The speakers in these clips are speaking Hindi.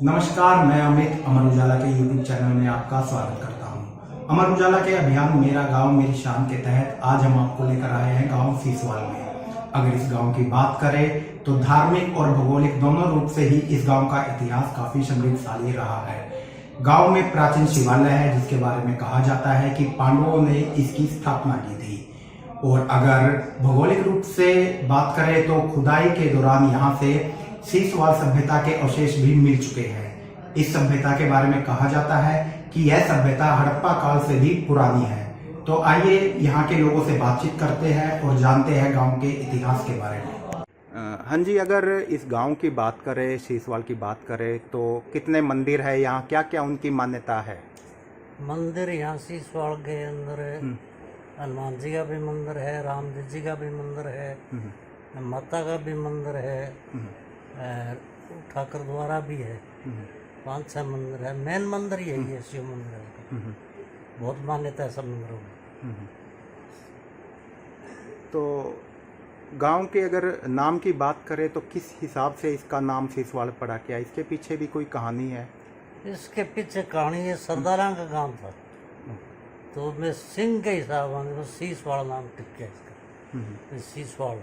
नमस्कार, मैं अमित अमर उजाला के यूट्यूब चैनल में आपका स्वागत करता हूं। अमर उजाला के अभियान मेरा गांव मेरी शान के तहत आज हम आपको लेकर आए हैं गांव सीसवाल में। अगर इस गांव की बात करें तो धार्मिक और भौगोलिक दोनों रूप से ही इस गांव का इतिहास काफी समृद्धशाली रहा है। गांव में प्राचीन शिवालय है जिसके बारे में कहा जाता है कि पांडवों ने इसकी स्थापना की थी। और अगर भौगोलिक रूप से बात करें तो खुदाई के दौरान यहाँ से सीसवाल सभ्यता के अवशेष भी मिल चुके हैं। इस सभ्यता के बारे में कहा जाता है कि यह सभ्यता हड़प्पा काल से भी पुरानी है। तो आइए यहाँ के लोगों से बातचीत करते हैं और जानते हैं गांव के इतिहास के बारे में। हाँ जी, अगर इस गांव की बात करें, सीसवाल की बात करें तो कितने मंदिर है यहाँ, क्या क्या उनकी मान्यता है? मंदिर यहाँ सीसवाल के अंदर हनुमान जी का भी मंदिर है, राम जी का भी मंदिर है, माता का भी मंदिर है, ठाकुर द्वारा भी है। 5-6 मंदिर है। मेन मंदिर यही है, शिव मंदिर है। बहुत मान्यता है सब मंदिरों में। तो गांव के अगर नाम की बात करें तो किस हिसाब से इसका नाम सीसवाल पड़ा, क्या इसके पीछे भी कोई कहानी है? इसके पीछे कहानी है, सरदारा का गांव था तो मैं सिंह के हिसाब से सीसवाल नाम टिक गया इसका। सीसवाल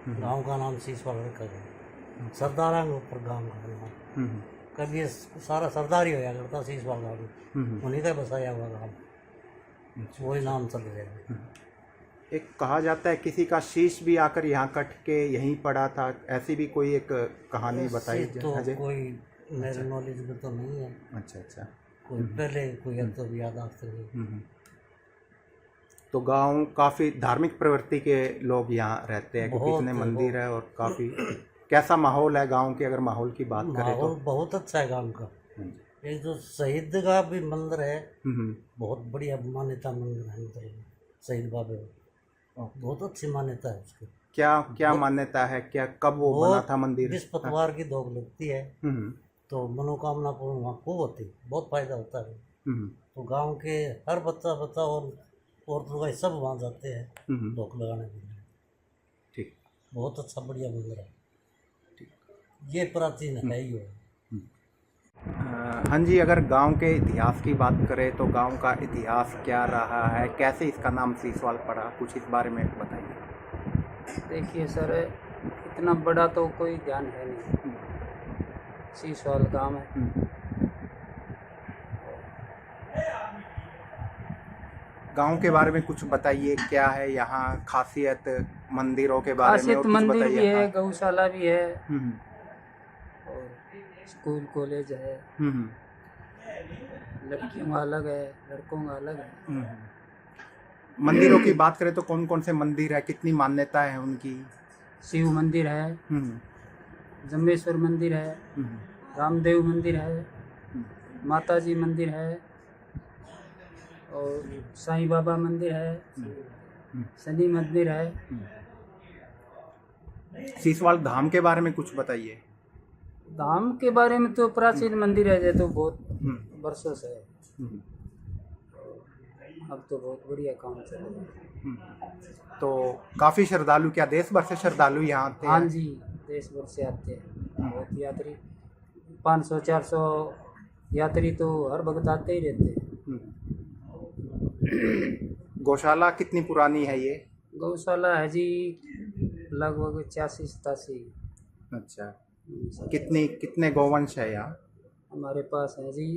गांव का नाम सीसवाल रखा गया। सरदारा के ऊपर गांव का नाम। कभी ये सारा सरदार ही होया करता सीसवाल गांव में, उन्हीं का बसाया हुआ गांव, वही नाम चल गया। एक कहा जाता है किसी का शीश भी आकर यहाँ कट के यहीं पड़ा था, ऐसी भी कोई एक कहानी बताई तो जाए? कोई मेरे नॉलेज में तो नहीं है। अच्छा। कोई पहले कोई है तो यादाश्त नहीं। तो गांव काफी धार्मिक प्रवृत्ति के लोग यहाँ रहते हैं क्योंकि इतने मंदिर है और काफी कैसा माहौल है गांव के, अगर माहौल की बात करें तो? बहुत अच्छा है गांव का। एक जो शहीद का भी मंदिर है, बहुत बढ़िया मान्यता मंदिर है। मतलब शहीद बाबे बहुत अच्छी मान्यता है उसकी। क्या मान्यता है, क्या कब वो बना था मंदिर? बृहस्पतिवार की दोग लगती है तो मनोकामना पूर्ण वहाँ खूब होती, बहुत फायदा होता है। तो गांव के हर बच्चा और औरतों का सब वहाँ जाते हैं दोग लगाने के लिए। ठीक, बहुत अच्छा बढ़िया मंदिर है। ये प्राचीन है ही है। हाँ जी, अगर गांव के इतिहास की बात करें तो गांव का इतिहास क्या रहा है, कैसे इसका नाम सीसवाल पड़ा, कुछ इस बारे में बताइए। देखिए सर, इतना बड़ा तो कोई ध्यान है नहीं। सीसवाल गांव है। गांव के बारे में कुछ बताइए, क्या है यहाँ खासियत, मंदिरों के बारे में खासियत? और कुछ मंदिर बताइए। भी है, गौशाला भी है, और स्कूल कॉलेज है। लड़कियों का अलग है, लड़कों का अलग है। मंदिरों की बात करें तो कौन कौन से मंदिर है, कितनी मान्यता है उनकी? शिव मंदिर है, जम्बेश्वर मंदिर है, रामदेव मंदिर है, माता जी मंदिर है, और साईं बाबा मंदिर है, शनि मंदिर है। सीसवाल धाम के बारे में कुछ बताइए। धाम के बारे में तो प्राचीन मंदिर है, जो तो बहुत वर्षों से है। अब तो बहुत बढ़िया काम चल रहा है। तो काफी श्रद्धालु, क्या देश भर से श्रद्धालु यहाँ आते हैं? हाँ जी, देश भर से आते हैं बहुत यात्री। 500-400 यात्री तो हर वक्त आते ही रहते हैं। गौशाला कितनी पुरानी है ये? गौशाला है जी लगभग 86-87। अच्छा, कितने गौवंश है यहाँ? हमारे पास है जी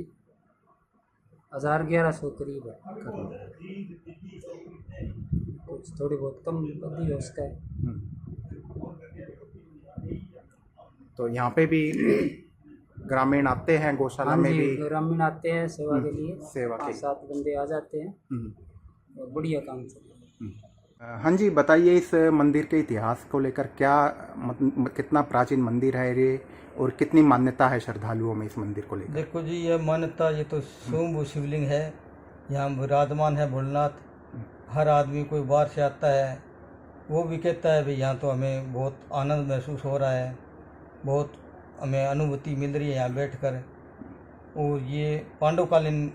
1000-1100 करीब है। कुछ थोड़ी बहुत कम बदी है उसका है। तो यहाँ पे भी ग्रामीण आते हैं गौशाला में भी? ग्रामीण आते हैं सेवा के लिए। सेवा के 5-7 बंदे आ जाते हैं और बढ़िया काम चल रहा है। हाँ जी, बताइए इस मंदिर के इतिहास को लेकर, क्या कितना प्राचीन मंदिर है ये और कितनी मान्यता है श्रद्धालुओं में इस मंदिर को लेकर? देखो जी, ये मान्यता, ये तो स्वयं शिवलिंग है, यहाँ विराजमान है भोलेनाथ। हर आदमी कोई बाहर से आता है वो भी कहता है भाई यहाँ तो हमें बहुत आनंद महसूस हो रहा है, बहुत हमें अनुभूति मिल रही है यहाँ बैठकर। और ये पांडवकालीन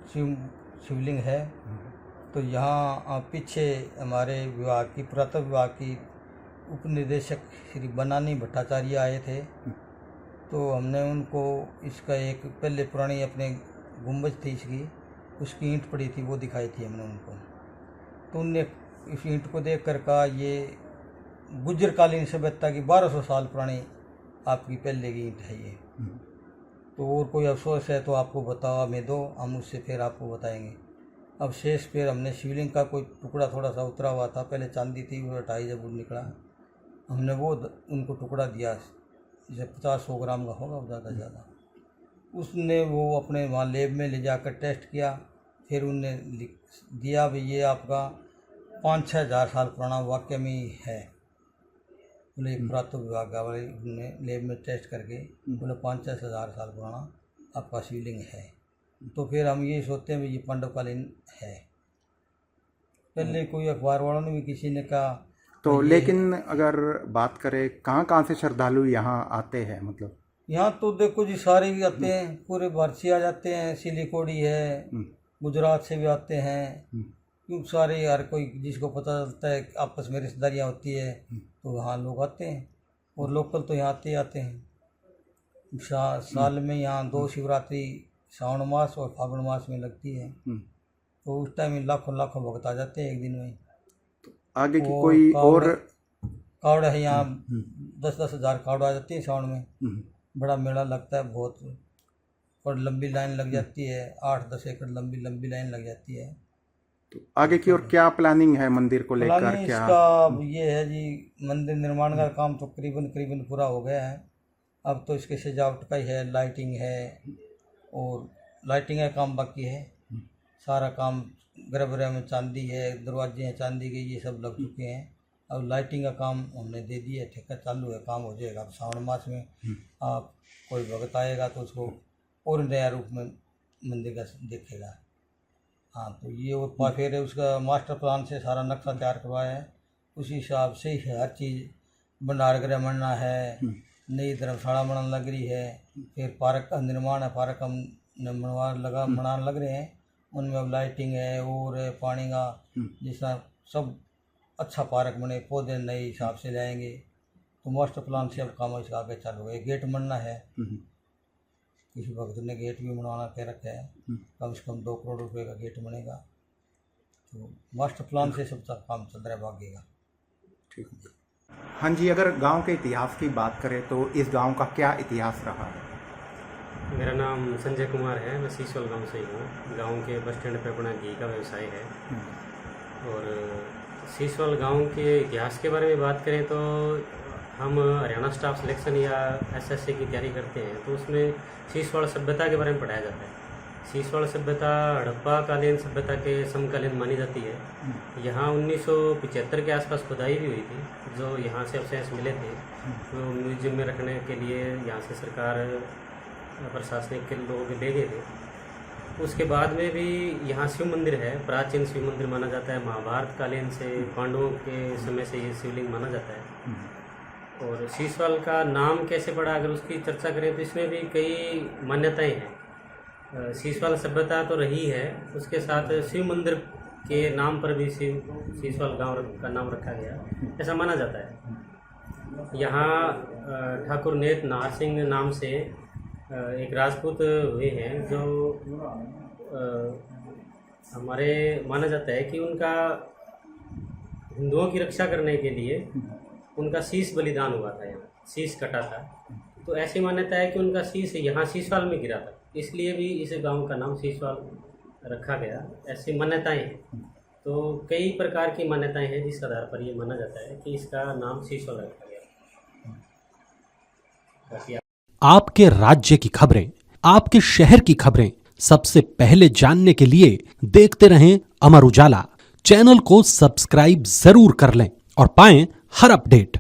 शिवलिंग है। तो यहाँ पीछे हमारे विभाग की, पुरातत्व विभाग की उपनिदेशक श्री बनानी भट्टाचार्य आए थे तो हमने उनको इसका एक पहले पुरानी अपने गुम्बज थी इसकी, उसकी ईंट पड़ी थी, वो दिखाई थी हमने उनको। तो उनने इस ईंट को देख कर कहा ये गुज्जरकालीन सभ्यता की 1200 साल पुरानी आपकी पहले की ईंट है ये। तो और कोई अफसोस है तो आपको बताओ, हमें दो, हम उससे फिर आपको बताएंगे। अब शेष फिर हमने शिवलिंग का कोई टुकड़ा थोड़ा सा उतरा हुआ था, पहले चांदी थी, वो हटाई जब वो निकला, हमने वो उनको टुकड़ा दिया, जैसे 50-100 ग्राम का होगा ज़्यादा से ज़्यादा। उसने वो अपने वहाँ लैब में ले जाकर टेस्ट किया, फिर उनने दिया भाई ये आपका 5-6 हज़ार साल पुराना वाकई में है। बोले पुरातत्व विभाग वाले ने लैब में टेस्ट करके बोले 5-6 हज़ार साल पुराना आपका शिवलिंग है। तो फिर हम ये सोचते हैं भाई ये पांडवकालीन है। पहले कोई अखबार वालों ने भी किसी ने कहा तो लेकिन अगर बात करें कहाँ से श्रद्धालु यहाँ आते हैं, मतलब यहाँ तो देखो जी सारे भी आते हैं, पूरे भारत से आ जाते हैं, सिलीकोड़ी है, गुजरात से भी आते हैं, क्योंकि सारे हर कोई जिसको पता चलता है आपस में रिश्तेदारियाँ होती है तो वहाँ लोग आते हैं। और लोकल तो यहाँ आते ही आते हैं। साल में यहाँ 2 शिवरात्रि श्रावण मास और फागुन मास में लगती है, तो उस टाइम में लाखों भक्त आ जाते हैं एक दिन में। तो आगे की कोई और कावड़ है यहाँ 10-10 हज़ार कावड़ आ जाती है श्रावण में, बड़ा मेला लगता है बहुत, और लंबी लाइन लग जाती है, 8-10 एकड़ लंबी लाइन लग जाती है। तो आगे की और क्या प्लानिंग है मंदिर को लेकर? क्या इसका ये है जी, मंदिर निर्माण का काम तो करीबन पूरा हो गया है। अब तो इसके सजावट का ही है, लाइटिंग है, और लाइटिंग का काम बाकी है। सारा काम गर्भगृह में चांदी है, दरवाजे हैं चांदी के, ये सब लग चुके हैं। अब लाइटिंग का काम हमने दे दिया, ठेका चालू है, काम हो जाएगा। अब श्रावण मास में आप कोई भगत आएगा तो उसको और नया रूप में मंदिर का देखेगा। हाँ, तो ये और फिर उसका मास्टर प्लान से सारा नक्शा तैयार करवाया है, उसी हिसाब से ही हर चीज़, भंडार गृह बनना है, नई धर्मशाला बनाने लग रही है, फिर पार्क का निर्माण है, पार्क हम बनाने लग रहे हैं, उनमें अब लाइटिंग है और पानी का जिसका सब अच्छा पार्क बने, पौधे नए हिसाब से लाएंगे। तो मास्टर प्लान से अब काम इसका आगे चालू है। गेट बनना है, किसी भक्त ने गेट भी बनवाना कह रखा है, कम से कम 2 करोड़ रुपए का गेट बनेगा। तो मास्टर प्लान से सब काम चल रहा है, भागेगा। ठीक है। हाँ जी, अगर गांव के इतिहास की बात करें तो इस गांव का क्या इतिहास रहा है? मेरा नाम संजय कुमार है, मैं सीसोल गांव से ही हूँ। गांव के बस स्टैंड पे अपना घी का व्यवसाय है। और सीसोल गांव के इतिहास के बारे में बात करें तो हम हरियाणा स्टाफ सिलेक्शन या एसएससी की तैयारी करते हैं, तो उसमें सीसोल सभ्यता के बारे में पढ़ाया जाता है। सीसोल सभ्यता हड़प्पा कालीन सभ्यता के समकालीन मानी जाती है। यहाँ 1975 के आसपास खुदाई भी हुई थी, जो यहाँ से अवशेष मिले थे, तो म्यूजियम में रखने के लिए यहाँ से सरकार प्रशासनिक के लोग ले गए थे। उसके बाद में भी यहाँ शिव मंदिर है, प्राचीन शिव मंदिर माना जाता है। महाभारत कालीन से, पांडवों के समय से ये शिवलिंग माना जाता है। और सीसोल का नाम कैसे पड़ा, अगर उसकी चर्चा करें तो इसमें भी कई मान्यताएं हैं। सीसोल सभ्यता तो रही है, उसके साथ शिव मंदिर के नाम पर भी सीसोल गांव का नाम रखा गया, ऐसा माना जाता है। यहाँ ठाकुर नेत नाहर सिंह नाम से एक राजपूत हुए हैं, जो हमारे माना जाता है कि उनका हिंदुओं की रक्षा करने के लिए उनका शीश बलिदान हुआ था, यहाँ शीश कटा था। तो ऐसी मान्यता है कि उनका शीश यहाँ सीसोल में गिरा था, इसलिए भी इस गांव का नाम सीसोल रखा गया। ऐसी मान्यताएं हैं। तो कई प्रकार की मान्यताएं हैं जिस आधार पर ये माना जाता है कि इसका नाम सीसोल रखा गया। आपके राज्य की खबरें, आपके शहर की खबरें सबसे पहले जानने के लिए देखते रहें अमर उजाला। चैनल को सब्सक्राइब जरूर कर लें और पाएं हर अपडेट।